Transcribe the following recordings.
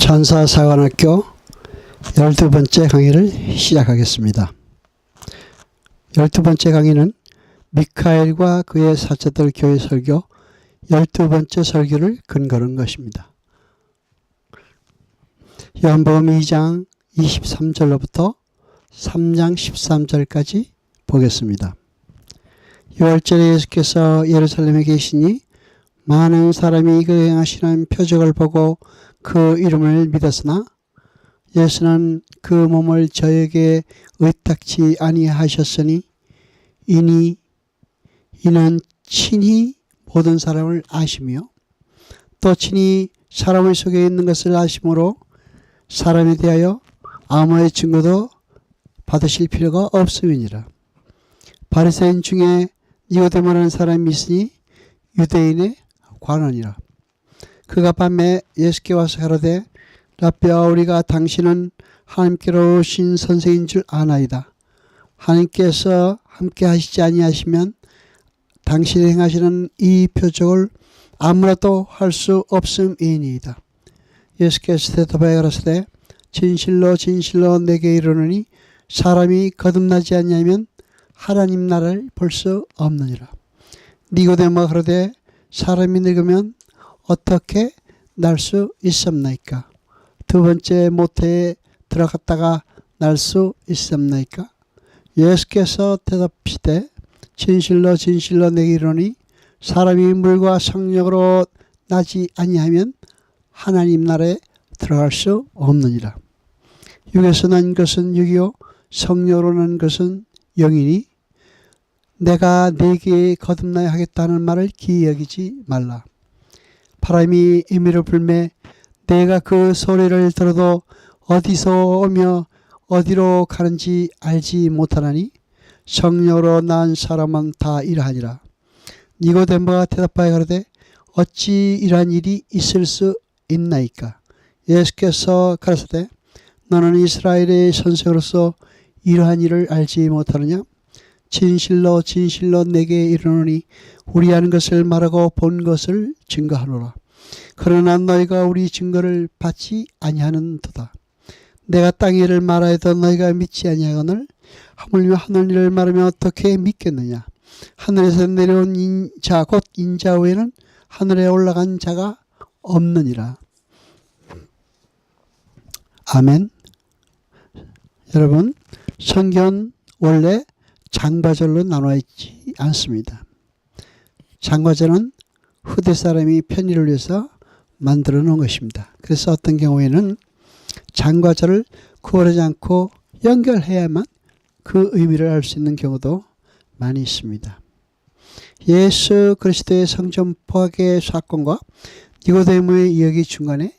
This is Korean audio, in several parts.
천사사관학교 12번째 강의를 시작하겠습니다. 12번째 강의는 미카엘과 그의 사제들 교회 설교 12번째 설교를 근거로 한 것입니다. 요한복음 2장 23절로부터 3장 13절까지 보겠습니다. 6월절에 예수께서 예루살렘에 계시니 많은 사람이 그 행하시는 표적을 보고 그 이름을 믿었으나 예수는 그 몸을 저에게 의탁치 아니하셨으니 이는 친히 모든 사람을 아시며 또 친히 사람의 속에 있는 것을 아심으로 사람에 대하여 아무의 증거도 받으실 필요가 없음이니라. 바리새인 중에 니고데모라는 사람이 있으니 유대인의 관원이라. 그가 밤에 예수께 와서 가로되 라삐아 우리가 당신은 하나님께로 오신 선생인 줄 아나이다. 하나님께서 함께 하시지 아니하시면 당신이 행하시는 이 표적을 아무라도 할 수 없음이니이다. 예수께서 대답하여 가라사대 진실로 진실로 내게 이르노니 사람이 거듭나지 아니하면 하나님 나라를 볼 수 없느니라. 니고데모가 가로되 사람이 늙으면 어떻게 날 수 있습니까? 두 번째 모태에 들어갔다가 날 수 있습니까? 예수께서 대답하시되 진실로 진실로 내게 이르노니 사람이 물과 성령으로 나지 아니하면 하나님 나라에 들어갈 수 없느니라. 육에서 난 것은 육이요 성령으로 난 것은 영이니 내가 네게 거듭나야 하겠다는 말을 기이 여기지 말라. 바람이 임의로 불매 내가 그 소리를 들어도 어디서 오며 어디로 가는지 알지 못하나니 성령으로 난 사람은 다 이러하니라. 니고데모가 대답하여 가로되 어찌 이러한 일이 있을 수 있나이까? 예수께서 가라사대 너는 이스라엘의 선생으로서 이러한 일을 알지 못하느냐? 진실로 진실로 내게 이르노니 우리 아는 것을 말하고 본 것을 증거하노라. 그러나 너희가 우리 증거를 받지 아니하는도다. 내가 땅 일을 말하여도 너희가 믿지 아니하거늘 하물며 하늘 일을 말하면 어떻게 믿겠느냐. 하늘에서 내려온 인자 곧 인자 외에는 하늘에 올라간 자가 없느니라. 아멘. 여러분, 성경 원래 장과절로 나눠 있지 않습니다. 장과절은 후대 사람이 편의를 위해서 만들어 놓은 것입니다. 그래서 어떤 경우에는 장과절을 구분하지 않고 연결해야만 그 의미를 알 수 있는 경우도 많이 있습니다. 예수 그리스도의 성전 포악의 사건과 니고데모의 이야기 중간에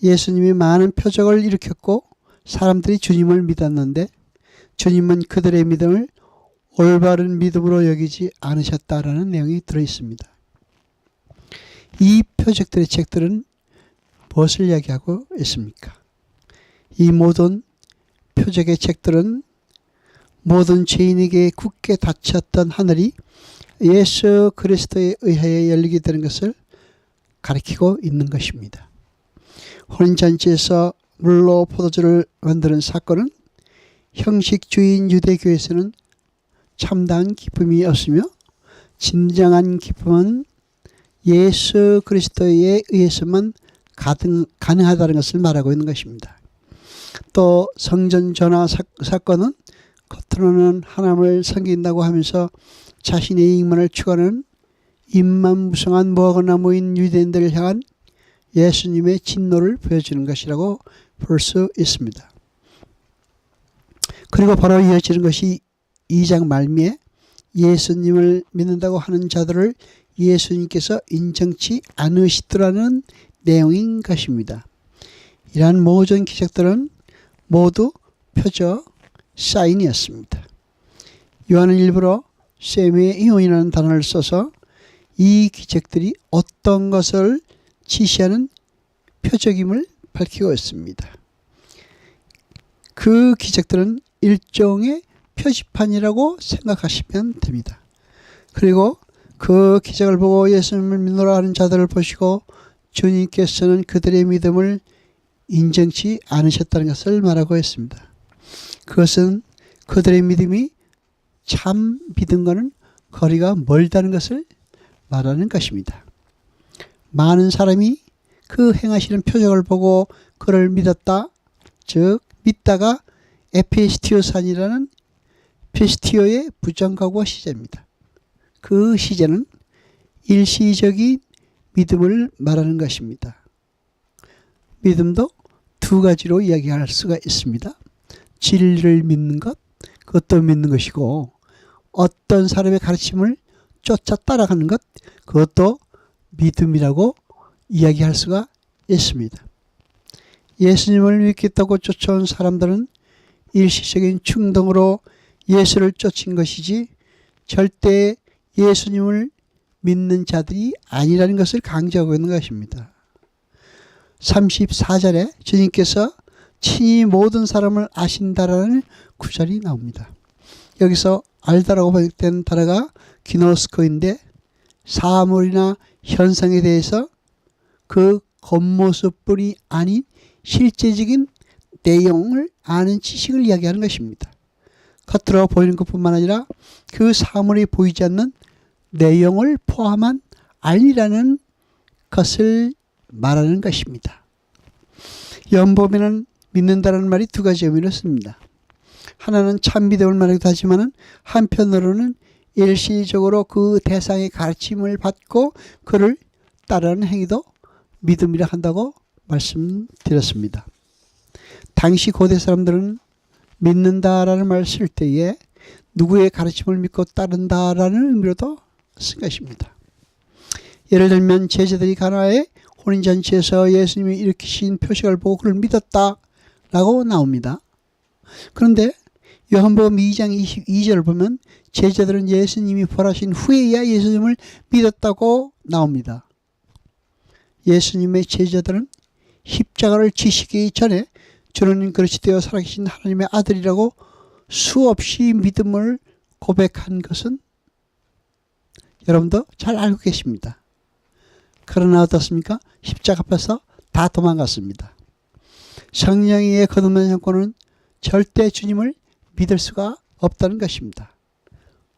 예수님이 많은 표적을 일으켰고 사람들이 주님을 믿었는데 주님은 그들의 믿음을 올바른 믿음으로 여기지 않으셨다라는 내용이 들어있습니다. 이 표적들의 책들은 무엇을 이야기하고 있습니까? 이 모든 표적의 책들은 모든 죄인에게 굳게 닫혔던 하늘이 예수 그리스도에 의하여 열리게 되는 것을 가리키고 있는 것입니다. 혼인잔치에서 물로 포도주를 만드는 사건은 형식주의인 유대교에서는 참다한 기쁨이 없으며 진정한 기쁨은 예수 그리스도에 의해서만 가능하다는 것을 말하고 있는 것입니다. 또 성전 전화 사건은 겉으로는 하나님을 섬긴다고 하면서 자신의 이익만을 추구하는 입만무성한 무화과나 모인 유대인들을 향한 예수님의 진노를 보여주는 것이라고 볼 수 있습니다. 그리고 바로 이어지는 것이 2장 말미에 예수님을 믿는다고 하는 자들을 예수님께서 인정치 않으시더라는 내용인 것입니다. 이러한 모든 기적들은 모두 표적 사인이었습니다. 요한은 일부러 세미이온이라는 단어를 써서 이 기적들이 어떤 것을 지시하는 표적임을 밝히고 있습니다. 그 기적들은 일종의 표지판이라고 생각하시면 됩니다. 그리고 그 기적을 보고 예수님을 믿노라 하는 자들을 보시고 주님께서는 그들의 믿음을 인정치 않으셨다는 것을 말하고 있습니다. 그것은 그들의 믿음이 참 믿음과는 거리가 멀다는 것을 말하는 것입니다. 많은 사람이 그 행하시는 표적을 보고 그를 믿었다. 즉 믿다가 에피스티오산이라는 피스티오의 부정과거 시제입니다. 그 시제는 일시적인 믿음을 말하는 것입니다. 믿음도 두 가지로 이야기할 수가 있습니다. 진리를 믿는 것, 그것도 믿는 것이고 어떤 사람의 가르침을 쫓아 따라가는 것, 그것도 믿음이라고 이야기할 수가 있습니다. 예수님을 믿겠다고 쫓아온 사람들은 일시적인 충동으로 예수를 쫓은 것이지 절대 예수님을 믿는 자들이 아니라는 것을 강조하고 있는 것입니다. 34절에 주님께서 친히 모든 사람을 아신다라는 구절이 나옵니다. 여기서 알다라고 번역된 단어가 기노스코인데 사물이나 현상에 대해서 그 겉모습뿐이 아닌 실제적인 내용을 아는 지식을 이야기하는 것입니다. 겉으로 보이는 것뿐만 아니라 그 사물이 보이지 않는 내용을 포함한 알리라는 것을 말하는 것입니다. 연보면은 믿는다는 말이 두 가지 의미를 씁니다. 하나는 참 믿음을 말하기도 하지만 한편으로는 일시적으로 그 대상의 가르침을 받고 그를 따르는 행위도 믿음이라 한다고 말씀드렸습니다. 당시 고대 사람들은 믿는다라는 말을 쓸 때에 누구의 가르침을 믿고 따른다라는 의미로도 쓴 것입니다. 예를 들면 제자들이 가나의 혼인잔치에서 예수님이 일으키신 표식을 보고 그를 믿었다라고 나옵니다. 그런데 요한복음 2장 22절을 보면 제자들은 예수님이 벌하신 후에야 예수님을 믿었다고 나옵니다. 예수님의 제자들은 십자가를 지시기 전에 주는 그릇이 되어 살아계신 하나님의 아들이라고 수없이 믿음을 고백한 것은 여러분도 잘 알고 계십니다. 그러나 어떻습니까? 십자가 앞에서 다 도망갔습니다. 성령의 거듭난 형권은 절대 주님을 믿을 수가 없다는 것입니다.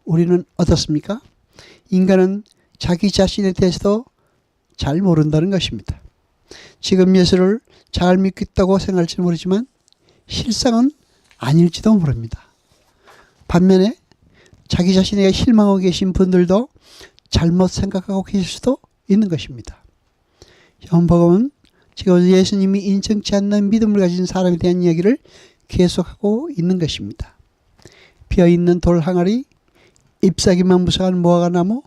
우리는 어떻습니까? 인간은 자기 자신에 대해서도 잘 모른다는 것입니다. 지금 예수를 잘 믿겠다고 생각할지 모르지만 실상은 아닐지도 모릅니다. 반면에 자기 자신에게 실망하고 계신 분들도 잘못 생각하고 계실 수도 있는 것입니다. 요한복음은 지금 예수님이 인정치 않는 믿음을 가진 사람에 대한 이야기를 계속하고 있는 것입니다. 비어있는 돌 항아리, 잎사귀만 무성한 무화과나무,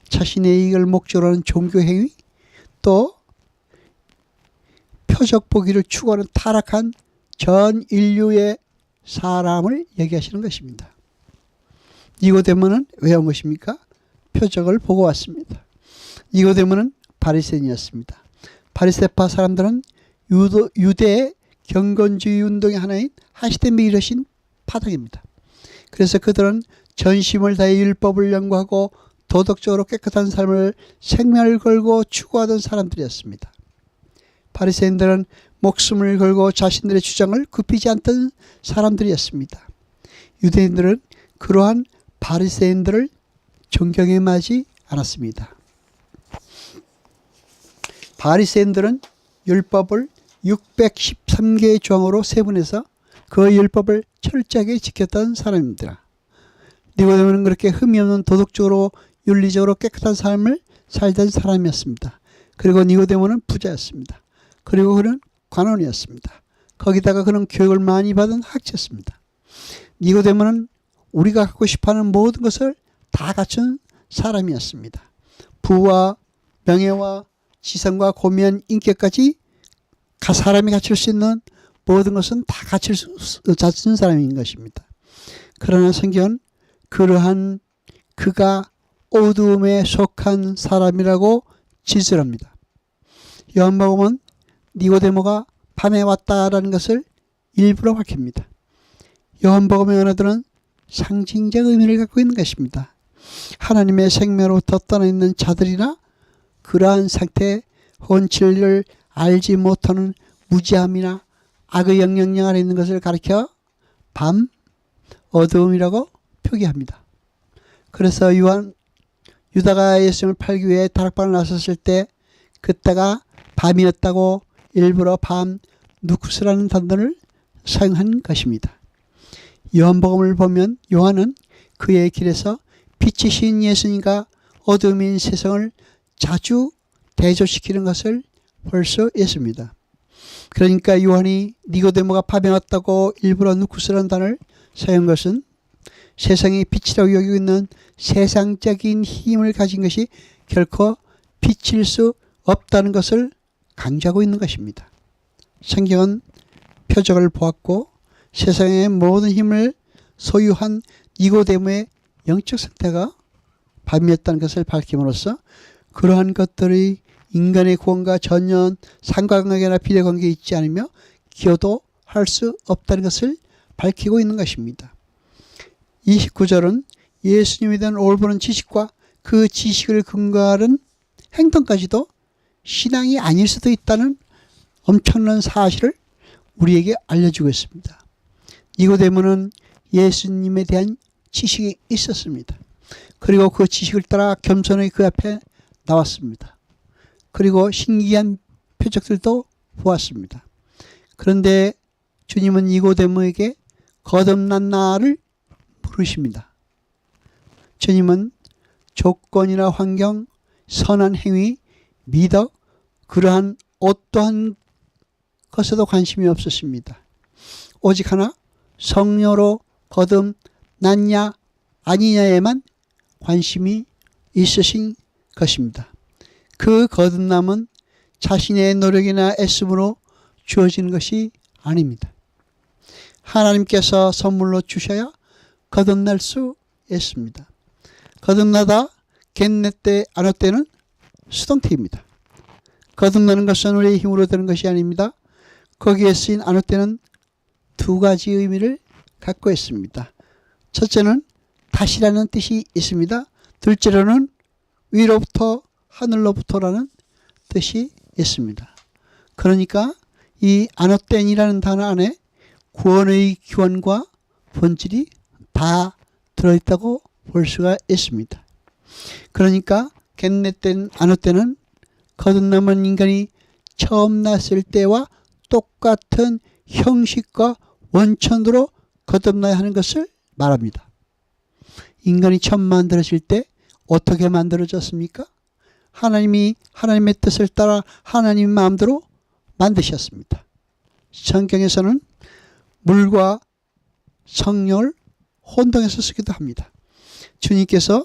자신의 이익을 목적으로 하는 종교행위, 또 표적 보기를 추구하는 타락한 전 인류의 사람을 얘기하시는 것입니다. 니고데모는 왜 온 것입니까? 표적을 보고 왔습니다. 니고데모는 바리새인이었습니다. 바리새파 사람들은 유대의 경건주의 운동의 하나인 하시됨에 이르신 파덕입니다. 그래서 그들은 전심을 다해 율법을 연구하고 도덕적으로 깨끗한 삶을 생명을 걸고 추구하던 사람들이었습니다. 바리새인들은 목숨을 걸고 자신들의 주장을 굽히지 않던 사람들이었습니다. 유대인들은 그러한 바리새인들을 존경해하지 않았습니다. 바리새인들은 율법을 613개의 조항으로 세분해서 그 율법을 철저하게 지켰던 사람입니다. 니고데모는 그렇게 흠이 없는 도덕적으로 윤리적으로 깨끗한 삶을 살던 사람이었습니다. 그리고 니고데모는 부자였습니다. 그리고 그는 관원이었습니다. 거기다가 그는 교육을 많이 받은 학자였습니다. 니고데모는 우리가 갖고 싶어하는 모든 것을 다 갖춘 사람이었습니다. 부와 명예와 지성과 고미한 인격까지 사람이 갖출 수 있는 모든 것은 다 갖춘 사람인 것입니다. 그러나 성경은 그러한 그가 어두움에 속한 사람이라고 지술합니다. 요한복음은 니고데모가 밤에 왔다라는 것을 일부러 밝힙니다. 요한복음의 언어들은 상징적 의미를 갖고 있는 것입니다. 하나님의 생명으로부터 떠나 있는 자들이나 그러한 상태에 혹은 진리를 알지 못하는 무지함이나 악의 영향력 아래 있는 것을 가리켜 밤, 어두움이라고 표기합니다. 그래서 유다가 예수님을 팔기 위해 다락방을 나섰을 때 그때가 밤이었다고 일부러 밤 누쿠스라는 단어를 사용한 것입니다. 요한복음을 보면 요한은 그의 길에서 빛이신 예수님과 어둠인 세상을 자주 대조시키는 것을 볼 수 있습니다. 그러니까 요한이 니고데모가 밤에 왔다고 일부러 누쿠스라는 단어를 사용한 것은 세상의 빛이라고 여기고 있는 세상적인 힘을 가진 것이 결코 빛일 수 없다는 것을 강조하고 있는 것입니다. 성경은 표적을 보았고 세상의 모든 힘을 소유한 니고데모의 영적 상태가 밤이었다는 것을 밝힘으로써 그러한 것들이 인간의 구원과 전혀 상관관계나 비례관계에 있지 않으며 기여도 할 수 없다는 것을 밝히고 있는 것입니다. 29절은 예수님에 대한 올바른 지식과 그 지식을 근거하는 행동까지도 신앙이 아닐 수도 있다는 엄청난 사실을 우리에게 알려주고 있습니다. 니고데모는 예수님에 대한 지식이 있었습니다. 그리고 그 지식을 따라 겸손하게 그 앞에 나왔습니다. 그리고 신기한 표적들도 보았습니다. 그런데 주님은 니고데모에게 거듭난 나를 부르십니다. 주님은 조건이나 환경, 선한 행위, 미덕, 그러한 어떠한 것에도 관심이 없으십니다. 오직 하나 성령으로 거듭났냐 아니냐에만 관심이 있으신 것입니다. 그 거듭남은 자신의 노력이나 애씀으로 주어지는 것이 아닙니다. 하나님께서 선물로 주셔야 거듭날 수 있습니다. 거듭나다 겟내 때 안어 때는 수동태입니다. 거듭나는 것은 우리의 힘으로 되는 것이 아닙니다. 거기에 쓰인 안어 때는 두 가지 의미를 갖고 있습니다. 첫째는 다시라는 뜻이 있습니다. 둘째로는 위로부터 하늘로부터라는 뜻이 있습니다. 그러니까 이 아노텐이라는 단어 안에 구원의 기원과 본질이 다 들어있다고 볼 수가 있습니다. 그러니까 겟내 땐 아노텐은 거듭남은 인간이 처음 났을 때와 똑같은 형식과 원천으로 거듭나야 하는 것을 말합니다. 인간이 처음 만들어질 때 어떻게 만들어졌습니까? 하나님이 하나님의 뜻을 따라 하나님 마음대로 만드셨습니다. 성경에서는 물과 성령을 혼동해서 쓰기도 합니다. 주님께서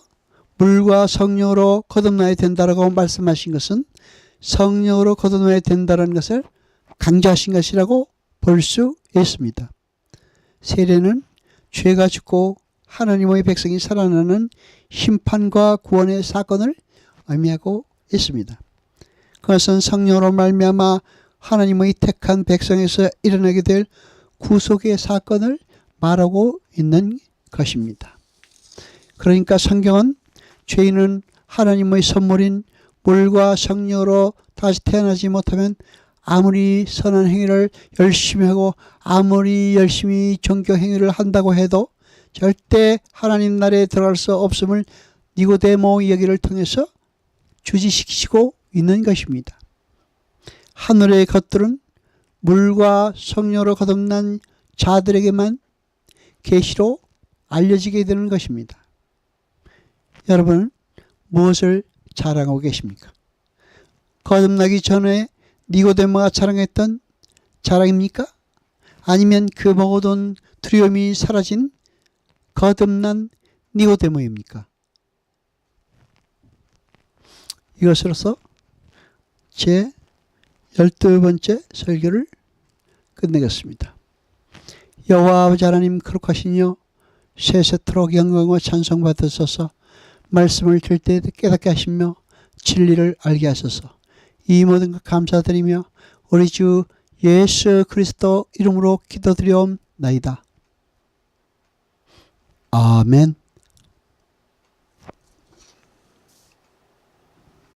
물과 성령으로 거듭나야 된다라고 말씀하신 것은 성령으로 거듭나야 된다는 것을 강조하신 것이라고 볼 수 있습니다. 세례는 죄가 죽고 하나님의 백성이 살아나는 심판과 구원의 사건을 의미하고 있습니다. 그것은 성령으로 말미암아 하나님의 택한 백성에서 일어나게 될 구속의 사건을 말하고 있는 것입니다. 그러니까 성경은 죄인은 하나님의 선물인 물과 성령으로 다시 태어나지 못하면 아무리 선한 행위를 열심히 하고 아무리 열심히 종교 행위를 한다고 해도 절대 하나님 나라에 들어갈 수 없음을 니고데모 이야기를 통해서 주지시키고 있는 것입니다. 하늘의 것들은 물과 성령으로 거듭난 자들에게만 계시로 알려지게 되는 것입니다. 여러분 무엇을 자랑하고 계십니까? 거듭나기 전에 니고데모가 자랑했던 자랑입니까? 아니면 그 모든 두려움이 사라진 거듭난 니고데모입니까? 이것으로서 제 12번째 설교를 끝내겠습니다. 여호와 아버지 하나님 거룩하시뇨 세세토록 영광과 찬송 받으소서. 말씀을 들을 때 깨닫게 하시며 진리를 알게 하소서. 이 모든 것 감사드리며 우리 주 예수 그리스도 이름으로 기도드리옵나이다. 아멘.